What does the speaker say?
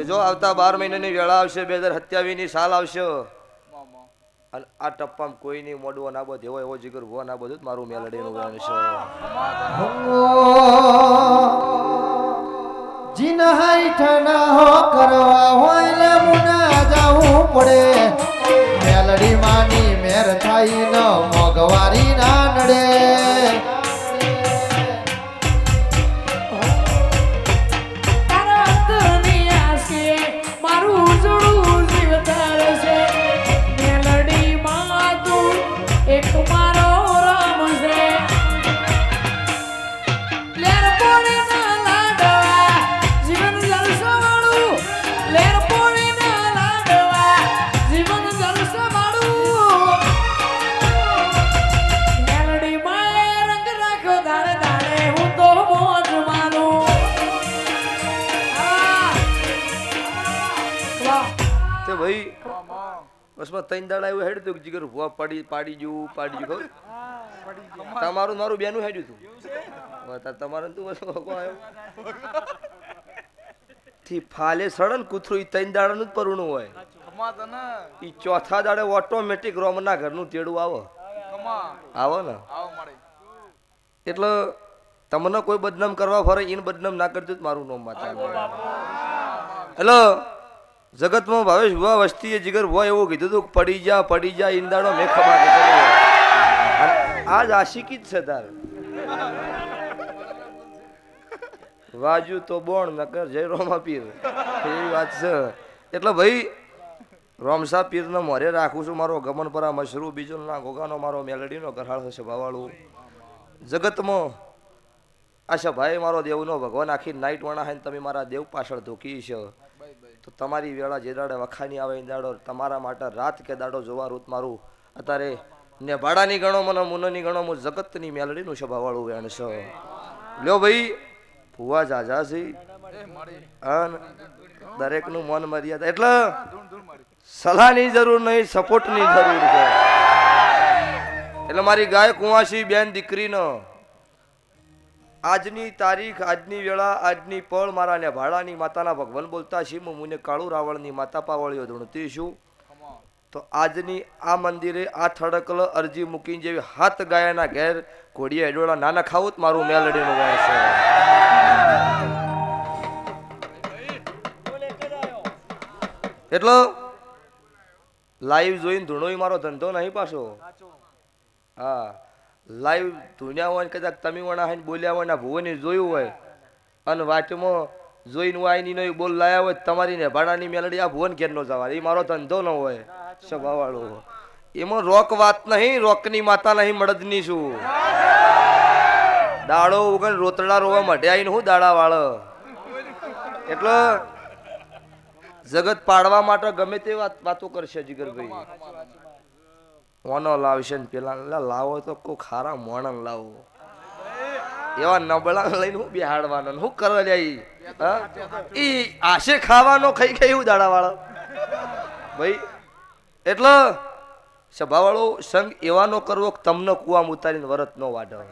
જો આવતા 12 મહિનાની વેળા આવશે 2027 ની સાલ આવશે અને આ ટપ્પામાં કોઈ નહીં મોડવો ના બધો એવો જીગર ભો ના બધું મારું મેલડીનું ગાન છે જીન હાઈઠના હો કરવા હોય લે મુના જાવું પડે મેલડી માની મેર થાય ન મોગવારી ના નડે ભાઈ બસમાં 3 દાડા એવું હેડ્યું હતું જીગર ભૂવા પાડી ગયું ખબર તમારું મારું બેનું હેડ્યું હતું તમારું તું બસ આવ્યો થી ફાલે સડન કૂતરું 3 દાડાનું જ પરુણું હોય ઈ ચોથા દાડે ઓટોમેટિક રોમના ઘરનું તેડું આવો ને એટલે તમને કોઈ બદનામ કરવા ફરે એને બદનામ ના કરજો મારું નામ માતા હેલો જગતમાં ભાવેશ ભુવા વસ્તીએ જીગર ભુવા એવું કીધું હતું પડી જા ઈંદાડો મેં ખબર આજ આશિકી જ છે તાર વાજુ તો બોણ નકર જય રોમા પીર એવી વાત છે એટલે ભાઈ રોમસા પીરને મોરે રાખું છું મારો ગમનપરા મશરૂ બીજો ના ગોગાનો મારો મેલડીનો ગરહાળ થશે ભાવાળું જગતમાં આશા ભાઈ મારો દેવનો ભગવાન આખી નાઈટ વણા હે તમે મારા દેવ પાછળ ધોકી છે તો તમારી વેળા જે દાડે વખાની આવે એ દાડો તમારા માટે રાત કે દાડો જોવા રૂત મારું અત્યારે ને ભાડાની ગણો મને મુનની ગણો હું જગતની મેલડીનું સભાવાળું વેણ છે લ્યો ભાઈ ભુવા જાજા છે દરેકનું મન મર્યાદા એટલે સલાહની જરૂર નહીં સપોર્ટની જરૂર છે એટલે મારી ગાય કુંવાસી બેન દીકરીનો આજની તારીખ આજની વેળા આજની પળ મારા ને ભાડાની માતાના ભગવાન બોલતા છે મુને કાળુ રાવણની માતા પાવળીઓ ધૂણતી છું તો આજની આ મંદિરે આ થડકલ અરજી મૂકીને જેવી હાથ ગાયાના ઘેર ઘોડીએ હેડોળા નાના ખાવું મારું મેલડીનું ગાય છે એટલો લાઈવ જોઈને ધૂણો મારો ધંધો નહીં પાછો હા લાઈવ ધૂણ્યા હોય કદાચ તમે વણા હોય બોલ્યા હોય ના ભુવને જોયું હોય અને વાટમાં જોઈને વાયની નો બોલ લાયા હોય તમારી ને ભાડાની મેલડી આ ભુવન ઘેર નો જવા એ મારો ધંધો ન હોય સ્વભાવવાળો એમાં રોક વાત નહીં રોકની માતા નહીં મળદની છું દાડો ઉગન રોતડા રોવા મઢ્યા આવીને હું દાડા વાળો એટલે જગત પાડવા માટે ગમે તે વાતો કરશે જીગરભાઈ મોનો લાવશે ને પેલા લાવો તો કોઈ ખારા મોણન લાવો એવા નબળા લઈને હું બિહાડવાનો હું કરવા જાય ઈ આશે ખાવાનો ખાઈ એવું દાડા વાળો ભાઈ એટલે સભાવાળો સંગ એવાનો કરવો તમને કુવામાં ઉતારીને વરત નો વાઢો